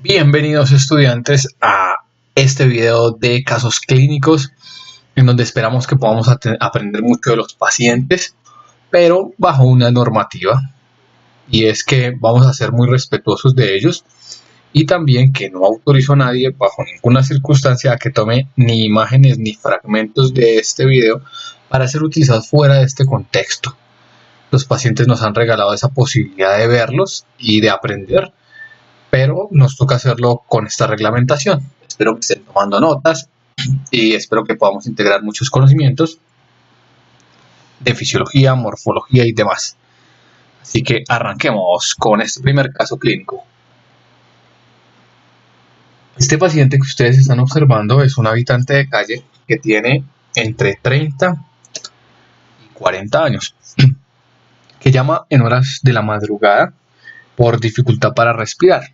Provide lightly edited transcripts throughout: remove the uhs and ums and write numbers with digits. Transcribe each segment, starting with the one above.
Bienvenidos estudiantes a este video de casos clínicos en donde esperamos que podamos aprender mucho de los pacientes, pero bajo una normativa, y es que vamos a ser muy respetuosos de ellos y también que no autorizo a nadie bajo ninguna circunstancia a que tome ni imágenes ni fragmentos de este video para ser utilizados fuera de este contexto. Los pacientes nos han regalado esa posibilidad de verlos y de aprender, pero nos toca hacerlo con esta reglamentación. Espero que estén tomando notas y espero que podamos integrar muchos conocimientos de fisiología, morfología y demás. Así que arranquemos con este primer caso clínico. Este paciente que ustedes están observando es un habitante de calle que tiene entre 30 y 40 años, que llama en horas de la madrugada por dificultad para respirar.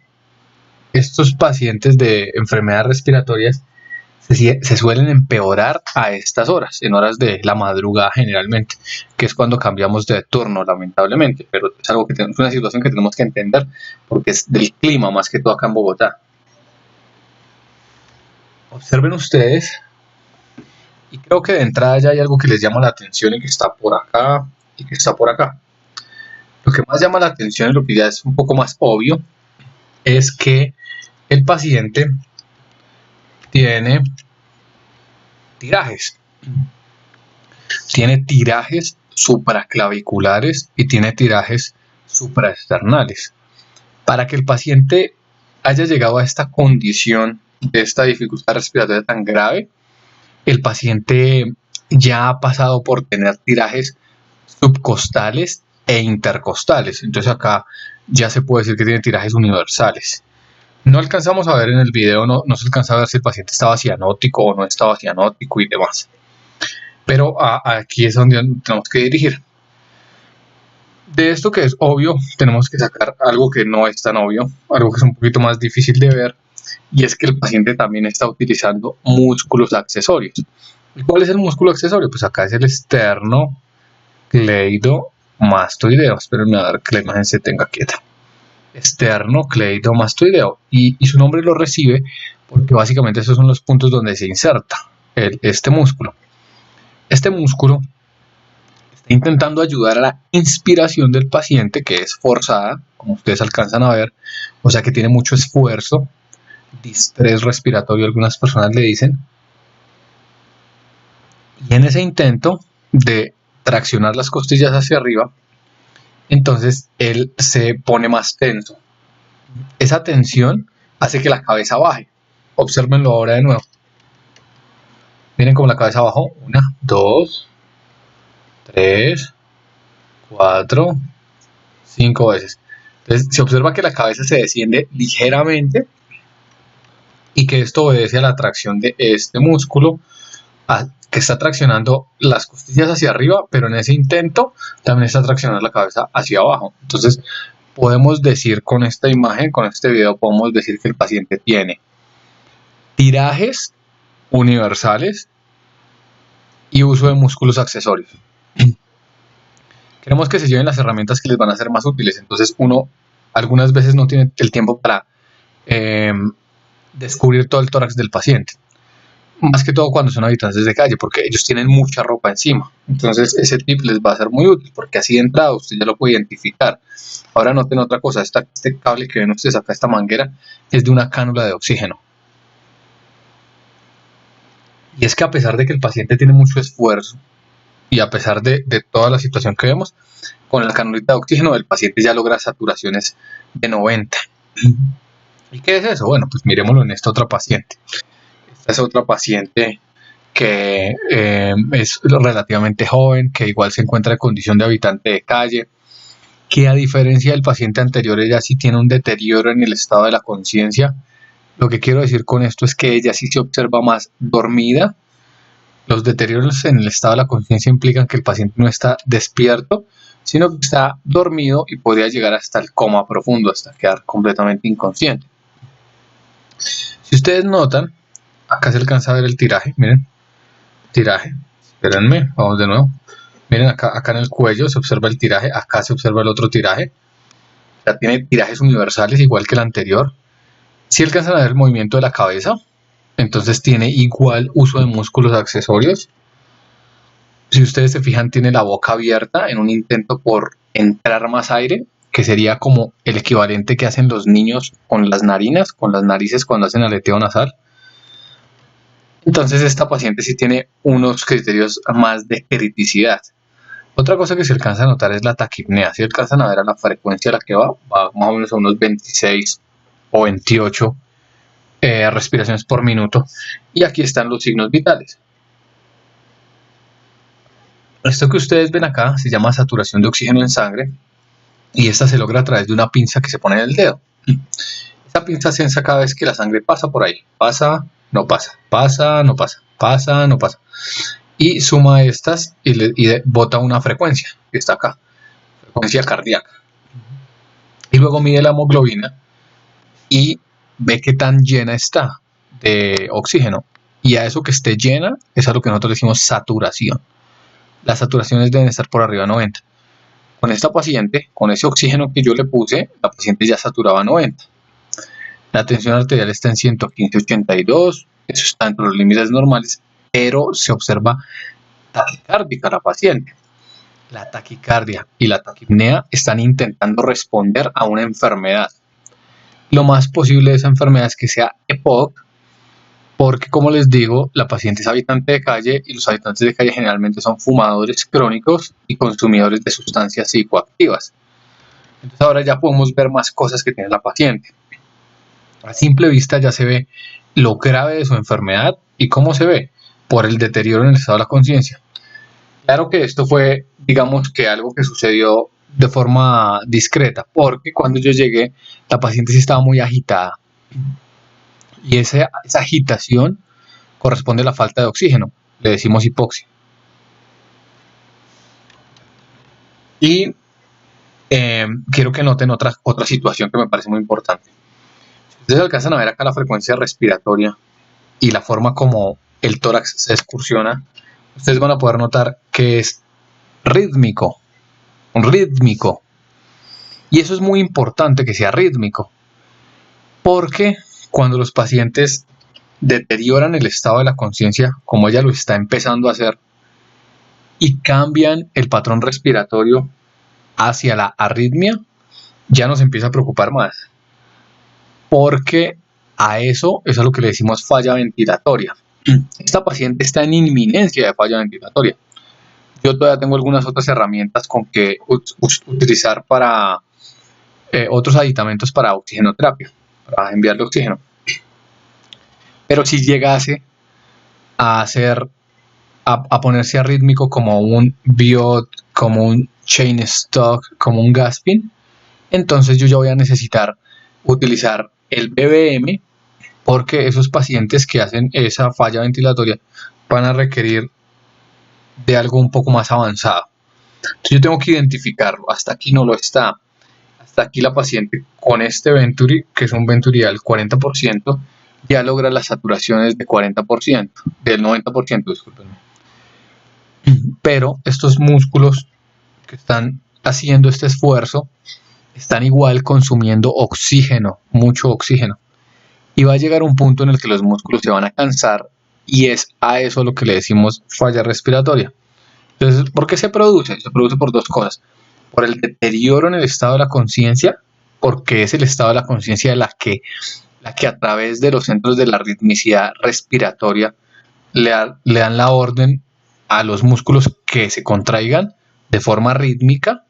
Estos pacientes de enfermedades respiratorias se suelen empeorar a estas horas, en horas de la madrugada generalmente, que es cuando cambiamos de turno, lamentablemente, pero es algo que tenemos, una situación que tenemos que entender porque es del clima más que todo acá en Bogotá. Observen ustedes, y creo que de entrada ya hay algo que les llama la atención y que está por acá y que está por acá. Lo que más llama la atención y lo que ya es un poco más obvio es que el paciente tiene tirajes. Tiene tirajes supraclaviculares y tiene tirajes supraesternales. Para que el paciente haya llegado a esta condición de esta dificultad respiratoria tan grave, el paciente ya ha pasado por tener tirajes subcostales e intercostales. Entonces acá ya se puede decir que tiene tirajes universales. No alcanzamos a ver en el video, no se alcanza a ver si el paciente estaba cianótico o no estaba cianótico y demás. Pero aquí es donde tenemos que dirigir. De esto que es obvio, tenemos que sacar algo que no es tan obvio, algo que es un poquito más difícil de ver, y es que el paciente también está utilizando músculos accesorios. ¿Y cuál es el músculo accesorio? Pues acá es el esternocleidomastoideo. Espérenme a ver que la imagen se tenga quieta. Esternocleidomastoideo, y su nombre lo recibe porque básicamente esos son los puntos donde se inserta este músculo. Este músculo está intentando ayudar a la inspiración del paciente, que es forzada, como ustedes alcanzan a ver, o sea que tiene mucho esfuerzo, distrés respiratorio, algunas personas le dicen, y en ese intento de traccionar las costillas hacia arriba, entonces él se pone más tenso. Esa tensión hace que la cabeza baje. Obsérvenlo ahora de nuevo. Miren cómo la cabeza bajó. 1, 2, 3, 4, 5 veces. Entonces se observa que la cabeza se desciende ligeramente y que esto obedece a la tracción de este músculo que está traccionando las costillas hacia arriba, pero en ese intento también está traccionando la cabeza hacia abajo. Entonces podemos decir con esta imagen, con este video, podemos decir que el paciente tiene tirajes universales y uso de músculos accesorios. Queremos que se lleven las herramientas que les van a ser más útiles. Entonces uno algunas veces no tiene el tiempo para descubrir todo el tórax del paciente. Más que todo cuando son habitantes de calle, porque ellos tienen mucha ropa encima. Entonces ese tip les va a ser muy útil, porque así de entrada usted ya lo puede identificar. Ahora noten otra cosa, este cable que ven ustedes acá, esta manguera, es de una cánula de oxígeno. Y es que a pesar de que el paciente tiene mucho esfuerzo, y a pesar de toda la situación que vemos, con la canulita de oxígeno el paciente ya logra saturaciones de 90. ¿Y qué es eso? Bueno, pues miremoslo en esta otra paciente. Esta es otra paciente que es relativamente joven, que igual se encuentra en condición de habitante de calle, que a diferencia del paciente anterior, ella sí tiene un deterioro en el estado de la conciencia. Lo que quiero decir con esto es que ella sí se observa más dormida. Los deterioros en el estado de la conciencia implican que el paciente no está despierto, sino que está dormido y podría llegar hasta el coma profundo, hasta quedar completamente inconsciente. Si ustedes notan, acá se alcanza a ver el tiraje, miren, tiraje, espérenme, vamos de nuevo, miren acá en el cuello se observa el tiraje, acá se observa el otro tiraje, ya tiene tirajes universales igual que el anterior, Si alcanzan a ver el movimiento de la cabeza, entonces tiene igual uso de músculos accesorios. Si ustedes se fijan, tiene la boca abierta en un intento por entrar más aire, que sería como el equivalente que hacen los niños con las narinas, con las narices cuando hacen aleteo nasal. Entonces esta paciente sí tiene unos criterios más de criticidad. Otra cosa que se alcanza a notar es la taquipnea. Si alcanzan a ver a la frecuencia a la que va más o menos a unos 26 o 28 respiraciones por minuto. Y aquí están los signos vitales. Esto que ustedes ven acá se llama saturación de oxígeno en sangre y esta se logra a través de una pinza que se pone en el dedo. Esta pinza sensa cada vez que la sangre pasa por ahí. Pasa, no pasa, pasa, no pasa, pasa, no pasa. Y suma estas y bota una frecuencia que está acá, frecuencia cardíaca. Y luego mide la hemoglobina y ve qué tan llena está de oxígeno. Y a eso que esté llena es a lo que nosotros decimos saturación. Las saturaciones deben estar por arriba de 90. Con esta paciente, con ese oxígeno que yo le puse, la paciente ya saturaba 90. La tensión arterial está en 115/82, eso está entre los límites normales, pero se observa taquicárdica la paciente. La taquicardia y la taquipnea están intentando responder a una enfermedad. Lo más posible de esa enfermedad es que sea EPOC, porque como les digo, la paciente es habitante de calle y los habitantes de calle generalmente son fumadores crónicos y consumidores de sustancias psicoactivas. Entonces ahora ya podemos ver más cosas que tiene la paciente. A simple vista ya se ve lo grave de su enfermedad y cómo se ve por el deterioro en el estado de la conciencia. Claro que esto fue, digamos que algo que sucedió de forma discreta, porque cuando yo llegué la paciente sí estaba muy agitada. Y esa agitación corresponde a la falta de oxígeno, le decimos hipoxia. Y quiero que noten otra situación que me parece muy importante. Ustedes alcanzan a ver acá la frecuencia respiratoria y la forma como el tórax se excursiona. Ustedes van a poder notar que es rítmico. Y eso es muy importante que sea rítmico, porque cuando los pacientes deterioran el estado de la conciencia, como ella lo está empezando a hacer, y cambian el patrón respiratorio hacia la arritmia, ya nos empieza a preocupar más, porque a eso es a lo que le decimos falla ventilatoria. Esta paciente está en inminencia de falla ventilatoria. Yo todavía tengo algunas otras herramientas con que utilizar para otros aditamentos para oxigenoterapia, para enviarle oxígeno. Pero si llegase a ponerse arrítmico como un Biot, como un Chain Stock, como un Gaspin, entonces yo ya voy a necesitar utilizar el BBM, porque esos pacientes que hacen esa falla ventilatoria van a requerir de algo un poco más avanzado. Entonces yo tengo que identificarlo. Hasta aquí no lo está. Hasta aquí la paciente con este Venturi, que es un Venturi al 40%, ya logra las saturaciones de 40%, del 90%, discúlpenme. Pero estos músculos que están haciendo este esfuerzo están igual consumiendo oxígeno, mucho oxígeno. Y va a llegar un punto en el que los músculos se van a cansar y es a eso lo que le decimos falla respiratoria. Entonces, ¿por qué se produce? Se produce por dos cosas. Por el deterioro en el estado de la conciencia, porque es el estado de la conciencia la que a través de los centros de la ritmicidad respiratoria le dan la orden a los músculos que se contraigan de forma rítmica,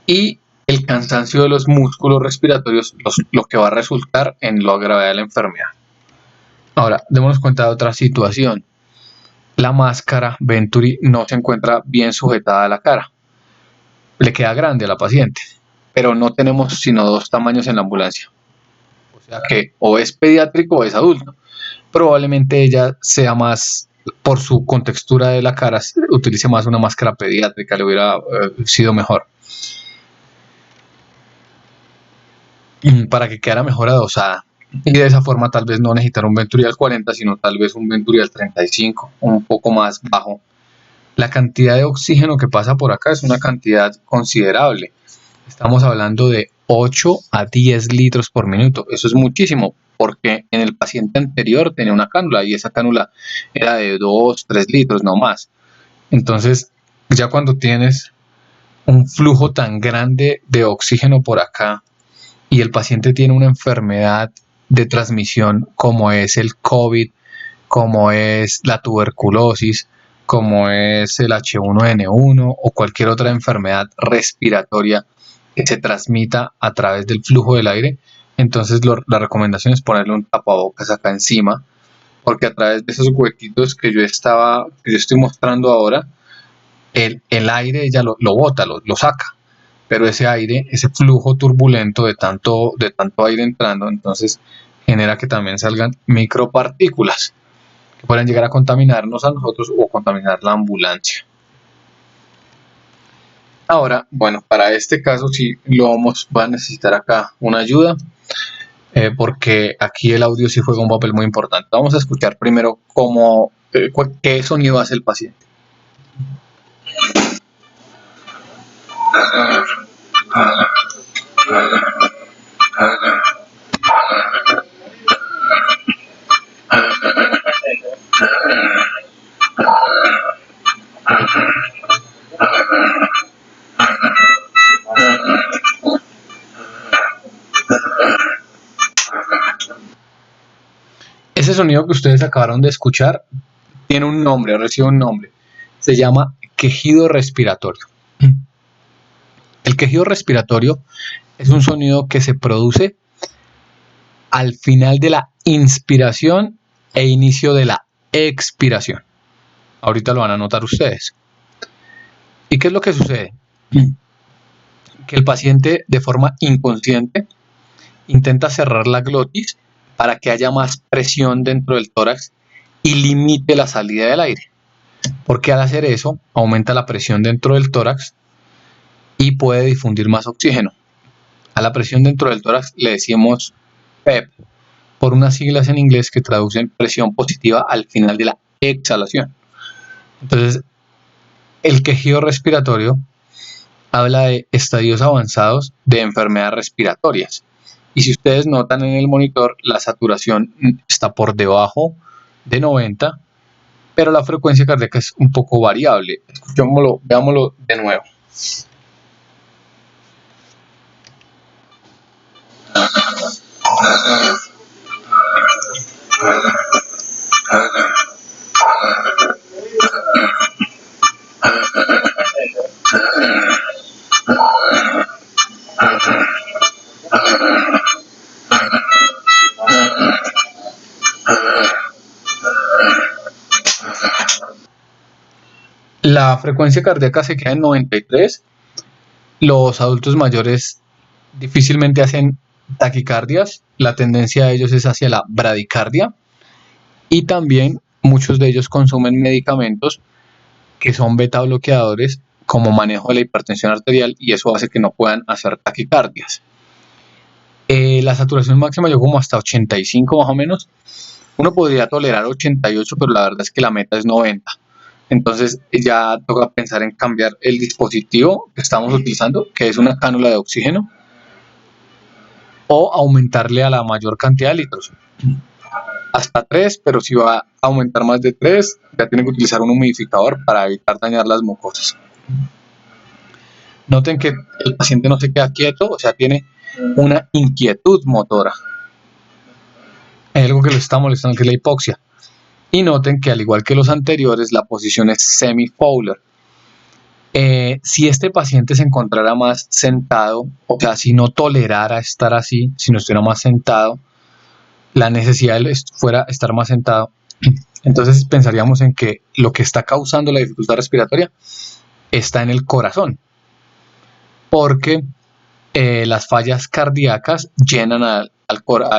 y el cansancio de los músculos respiratorios lo que va a resultar en la gravedad de la enfermedad. Ahora, démonos cuenta de otra situación. La máscara Venturi no se encuentra bien sujetada a la cara. Le queda grande a la paciente, pero no tenemos sino dos tamaños en la ambulancia. O sea que o es pediátrico o es adulto. Probablemente ella sea más, por su contextura de la cara, utilice más una máscara pediátrica, le hubiera sido mejor. Para que quedara mejor adosada. Y de esa forma tal vez no necesitar un Venturi al 40, sino tal vez un Venturi al 35, un poco más bajo. La cantidad de oxígeno que pasa por acá es una cantidad considerable. Estamos hablando de 8 a 10 litros por minuto. Eso es muchísimo, porque en el paciente anterior tenía una cánula y esa cánula era de 2, 3 litros, no más. Entonces, ya cuando tienes un flujo tan grande de oxígeno por acá y el paciente tiene una enfermedad de transmisión como es el COVID, como es la tuberculosis, como es el H1N1 o cualquier otra enfermedad respiratoria que se transmita a través del flujo del aire, entonces la recomendación es ponerle un tapabocas acá encima, porque a través de esos huequitos que yo estoy mostrando ahora, el aire ya lo bota, lo saca, pero ese aire, ese flujo turbulento de tanto aire entrando, entonces genera que también salgan micropartículas que puedan llegar a contaminarnos a nosotros o contaminar la ambulancia. Ahora, bueno, para este caso sí va a necesitar acá una ayuda, porque aquí el audio sí juega un papel muy importante. Vamos a escuchar primero qué sonido hace el paciente. Ese sonido que ustedes acabaron de escuchar tiene un nombre, recibe un nombre. Se llama quejido respiratorio. El quejido respiratorio es un sonido que se produce al final de la inspiración e inicio de la expiración. Ahorita lo van a notar ustedes. ¿Y qué es lo que sucede? Que el paciente de forma inconsciente intenta cerrar la glotis para que haya más presión dentro del tórax y limite la salida del aire. Porque al hacer eso aumenta la presión dentro del tórax y puede difundir más oxígeno. A la presión dentro del tórax le decimos PEP, por unas siglas en inglés que traducen presión positiva al final de la exhalación. Entonces, el quejido respiratorio habla de estadios avanzados de enfermedades respiratorias. Y si ustedes notan en el monitor, la saturación está por debajo de 90, pero la frecuencia cardíaca es un poco variable. Escuchémoslo, veámoslo de nuevo. La frecuencia cardíaca se queda en 93. Los adultos mayores difícilmente hacen taquicardias. La tendencia de ellos es hacia la bradicardia. Y también muchos de ellos consumen medicamentos que son beta bloqueadores como manejo de la hipertensión arterial y eso hace que no puedan hacer taquicardias. La saturación máxima llegó como hasta 85 más o menos. Uno podría tolerar 88, pero la verdad es que la meta es 90. Entonces ya toca pensar en cambiar el dispositivo que estamos utilizando, que es una cánula de oxígeno, o aumentarle a la mayor cantidad de litros. Hasta 3, pero si va a aumentar más de 3, ya tienen que utilizar un humidificador para evitar dañar las mucosas. Noten que el paciente no se queda quieto, o sea, tiene una inquietud motora. Hay algo que lo está molestando, que es la hipoxia. Y noten que al igual que los anteriores, la posición es semi-Fowler. Si este paciente se encontrara más sentado, o sea, si no tolerara estar así, si no estuviera más sentado, la necesidad de fuera estar más sentado, entonces pensaríamos en que lo que está causando la dificultad respiratoria está en el corazón, porque las fallas cardíacas llenan a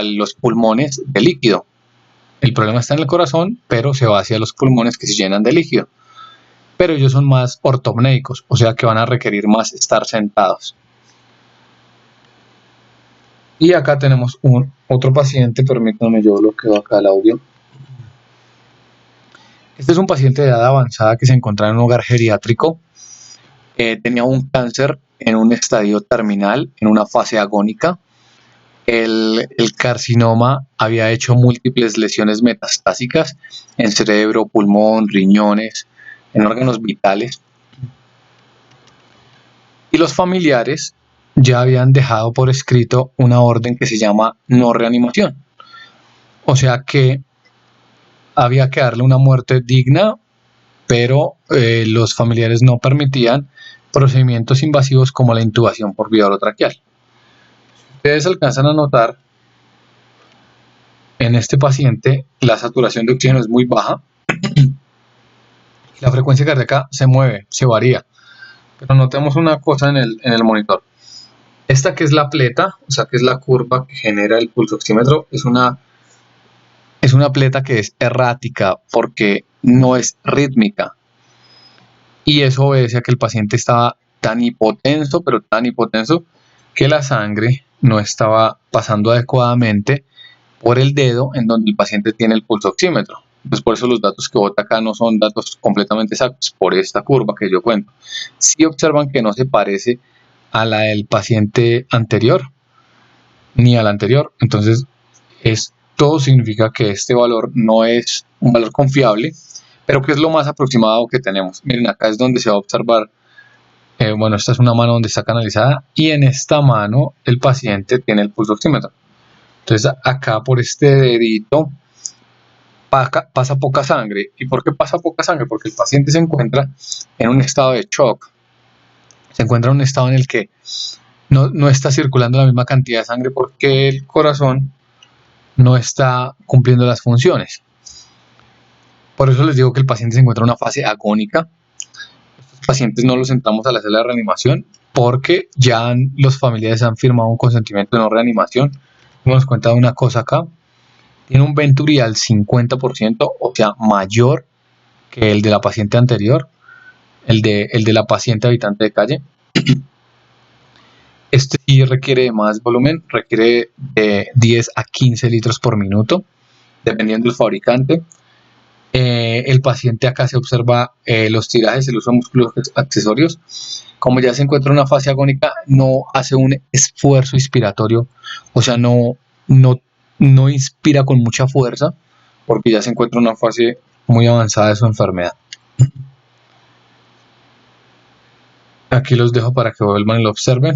los pulmones de líquido. El problema está en el corazón, pero se va hacia los pulmones que se llenan de líquido. Pero ellos son más ortopnéicos, o sea que van a requerir más estar sentados. Y acá tenemos otro paciente, permítanme, yo bloqueo acá el audio. Este es un paciente de edad avanzada que se encontraba en un hogar geriátrico. tenía un cáncer en un estadio terminal, en una fase agónica. El carcinoma había hecho múltiples lesiones metastásicas en cerebro, pulmón, riñones, en órganos vitales. Y los familiares ya habían dejado por escrito una orden que se llama no reanimación. O sea que había que darle una muerte digna, pero los familiares no permitían procedimientos invasivos como la intubación por vía orotraqueal. Ustedes alcanzan a notar en este paciente la saturación de oxígeno es muy baja y la frecuencia cardíaca se mueve, se varía. Pero notemos una cosa en el monitor. Esta que es la pleta, o sea que es la curva que genera el pulso oxímetro, es una pleta que es errática porque no es rítmica. Y eso obedece a que el paciente estaba tan hipotenso, pero tan hipotenso, que la sangre no estaba pasando adecuadamente por el dedo en donde el paciente tiene el pulso oxímetro. Entonces por eso los datos que bota acá no son datos completamente exactos, por esta curva que yo cuento. Si observan que no se parece a la del paciente anterior, ni a la anterior, entonces todo significa que este valor no es un valor confiable, pero que es lo más aproximado que tenemos. Miren, acá es donde se va a observar, bueno, esta es una mano donde está canalizada y en esta mano el paciente tiene el pulso oxímetro. Entonces acá por este dedito pasa poca sangre. ¿Y por qué pasa poca sangre? Porque el paciente se encuentra en un estado de shock. Se encuentra en un estado en el que no está circulando la misma cantidad de sangre porque el corazón no está cumpliendo las funciones. Por eso les digo que el paciente se encuentra en una fase agónica. Estos pacientes no los entramos a la sala de reanimación porque ya los familiares han firmado un consentimiento de no reanimación. Nos cuenta una cosa acá. Tiene un Venturi al 50%, o sea, mayor que el de la paciente anterior, el de la paciente habitante de calle. Este sí requiere más volumen, requiere de 10 a 15 litros por minuto, dependiendo del fabricante. El paciente acá se observa los tirajes, el uso de músculos accesorios. Como ya se encuentra en una fase agónica, no hace un esfuerzo inspiratorio, o sea, no inspira con mucha fuerza, porque ya se encuentra en una fase muy avanzada de su enfermedad. Aquí los dejo para que vuelvan y lo observen.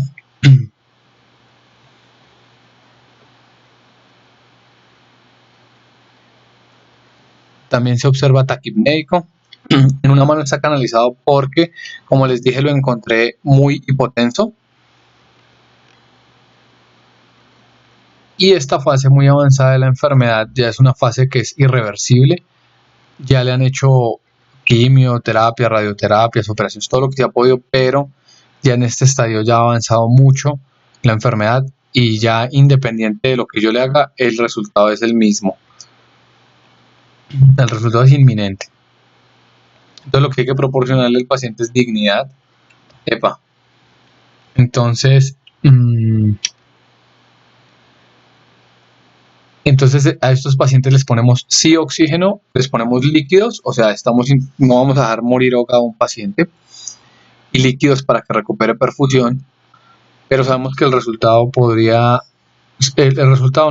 También se observa taquipnéico. En una mano está canalizado porque, como les dije, lo encontré muy hipotenso. Y esta fase muy avanzada de la enfermedad ya es una fase que es irreversible. Ya le han hecho quimioterapia, radioterapias, operaciones, todo lo que se ha podido, pero ya en este estadio ya ha avanzado mucho la enfermedad y ya independiente de lo que yo le haga, el resultado es el mismo. El resultado es inminente. Entonces lo que hay que proporcionarle al paciente es dignidad. Entonces, a estos pacientes les ponemos sí oxígeno, les ponemos líquidos, o sea, no vamos a dejar morir ahogado a un paciente, y líquidos para que recupere perfusión, pero sabemos que el resultado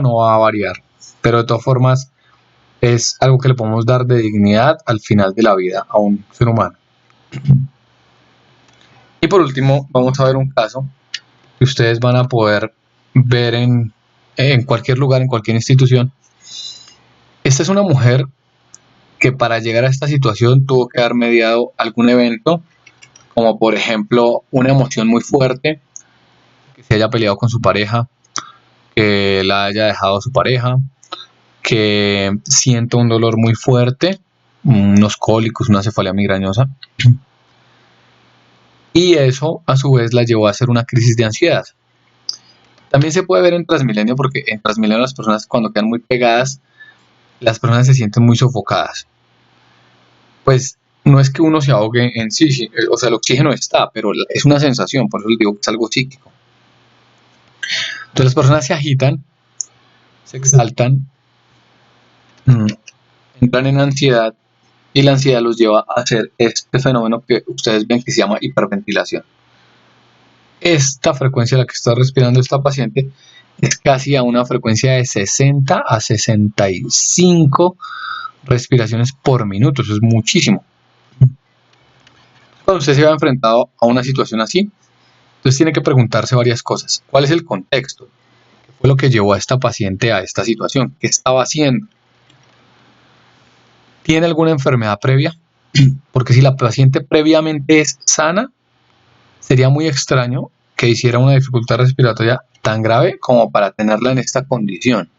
no va a variar, pero de todas formas es algo que le podemos dar de dignidad al final de la vida a un ser humano. Y por último, vamos a ver un caso que ustedes van a poder ver en cualquier lugar, en cualquier institución. Esta es una mujer que para llegar a esta situación tuvo que haber mediado algún evento, como por ejemplo una emoción muy fuerte, que se haya peleado con su pareja, que la haya dejado su pareja, que sienta un dolor muy fuerte, unos cólicos, una cefalea migrañosa, y eso a su vez la llevó a hacer una crisis de ansiedad. También se puede ver en Transmilenio, porque en Transmilenio las personas cuando quedan muy pegadas, las personas se sienten muy sofocadas. Pues no es que uno se ahogue en sí, o sea, el oxígeno está, pero es una sensación, por eso les digo que es algo psíquico. Entonces las personas se agitan, se exaltan, entran en ansiedad y la ansiedad los lleva a hacer este fenómeno que ustedes ven que se llama hiperventilación. Esta frecuencia a la que está respirando esta paciente es casi a una frecuencia de 60 a 65 respiraciones por minuto. Eso es muchísimo. Cuando usted se va enfrentado a una situación así, entonces tiene que preguntarse varias cosas. ¿Cuál es el contexto? ¿Qué fue lo que llevó a esta paciente a esta situación? ¿Qué estaba haciendo? ¿Tiene alguna enfermedad previa? Porque si la paciente previamente es sana, sería muy extraño que hiciera una dificultad respiratoria tan grave como para tenerla en esta condición.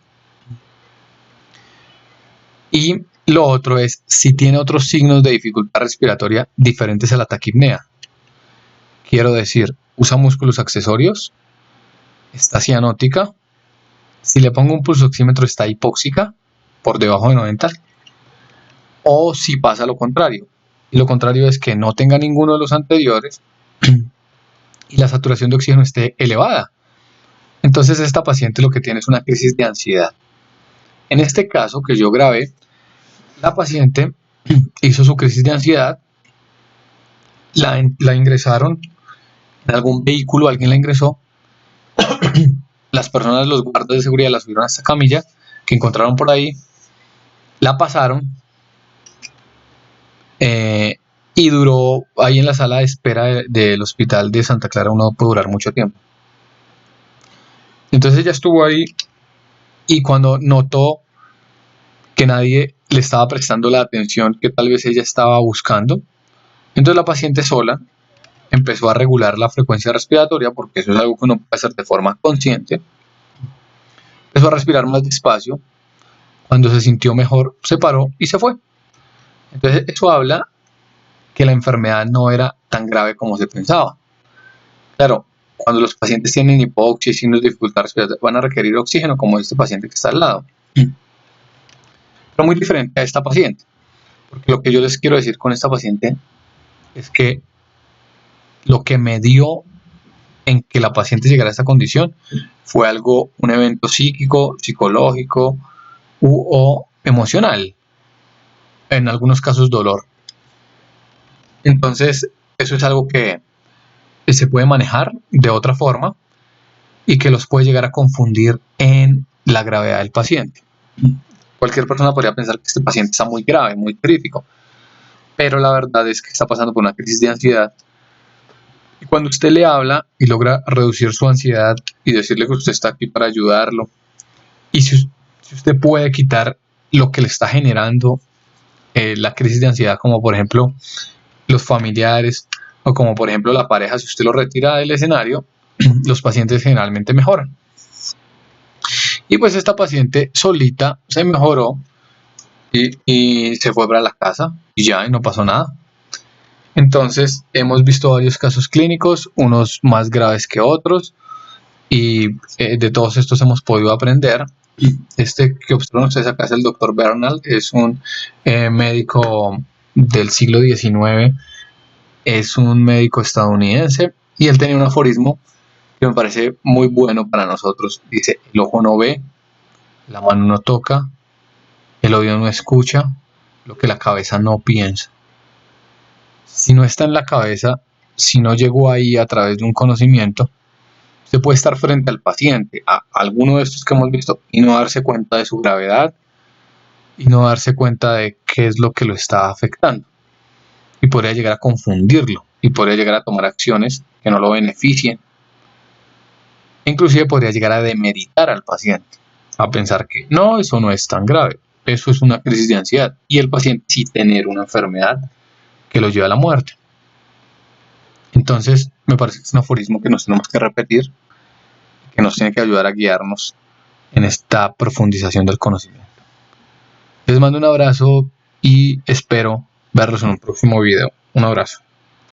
Y lo otro es si tiene otros signos de dificultad respiratoria diferentes a la taquipnea. Quiero decir, usa músculos accesorios, está cianótica, si le pongo un pulsoxímetro está hipóxica, por debajo de 90, o si pasa lo contrario. Y lo contrario es que no tenga ninguno de los anteriores y la saturación de oxígeno esté elevada. Entonces esta paciente lo que tiene es una crisis de ansiedad. En este caso que yo grabé, la paciente hizo su crisis de ansiedad, la ingresaron en algún vehículo, alguien la ingresó, las personas, los guardas de seguridad la subieron a esta camilla que encontraron por ahí, la pasaron y duró ahí en la sala de espera del hospital de Santa Clara. Uno puede durar mucho tiempo. Entonces ella estuvo ahí y cuando notó que nadie le estaba prestando la atención que tal vez ella estaba buscando, entonces la paciente sola empezó a regular la frecuencia respiratoria, porque eso es algo que uno puede hacer de forma consciente. Empezó a respirar más despacio. Cuando se sintió mejor, se paró y se fue. Entonces eso habla que la enfermedad no era tan grave como se pensaba. Claro, cuando los pacientes tienen hipoxia y signos de dificultad respiratoria, van a requerir oxígeno, como este paciente que está al lado. Pero muy diferente a esta paciente. Porque lo que yo les quiero decir con esta paciente es que lo que me dio en que la paciente llegara a esta condición fue un evento psíquico, psicológico o emocional. En algunos casos dolor. Entonces eso es algo que se puede manejar de otra forma y que los puede llegar a confundir en la gravedad del paciente. Cualquier persona podría pensar que este paciente está muy grave, muy crítico, pero la verdad es que está pasando por una crisis de ansiedad. Y cuando usted le habla y logra reducir su ansiedad y decirle que usted está aquí para ayudarlo, y si usted puede quitar lo que le está generando la crisis de ansiedad, como por ejemplo los familiares o como por ejemplo la pareja, si usted lo retira del escenario, los pacientes generalmente mejoran. Y pues esta paciente solita se mejoró y se fue para la casa y ya, y no pasó nada. Entonces hemos visto varios casos clínicos, unos más graves que otros, y de todos estos hemos podido aprender. Este que observan ustedes acá es el Dr. Bernal, es un médico del siglo XIX, es un médico estadounidense, y él tenía un aforismo que me parece muy bueno para nosotros. Dice: el ojo no ve, la mano no toca, el oído no escucha lo que la cabeza no piensa. Si no está en la cabeza, si no llegó ahí a través de un conocimiento, usted puede estar frente al paciente, a alguno de estos que hemos visto, y no darse cuenta de su gravedad y no darse cuenta de qué es lo que lo está afectando. Y podría llegar a confundirlo y podría llegar a tomar acciones que no lo beneficien. Inclusive podría llegar a demeritar al paciente, a pensar que no, eso no es tan grave, eso es una crisis de ansiedad, y el paciente sí tener una enfermedad que lo lleva a la muerte. Entonces me parece que es un aforismo que nos tenemos que repetir, que nos tiene que ayudar a guiarnos en esta profundización del conocimiento. Les mando un abrazo y espero verlos en un próximo video. Un abrazo.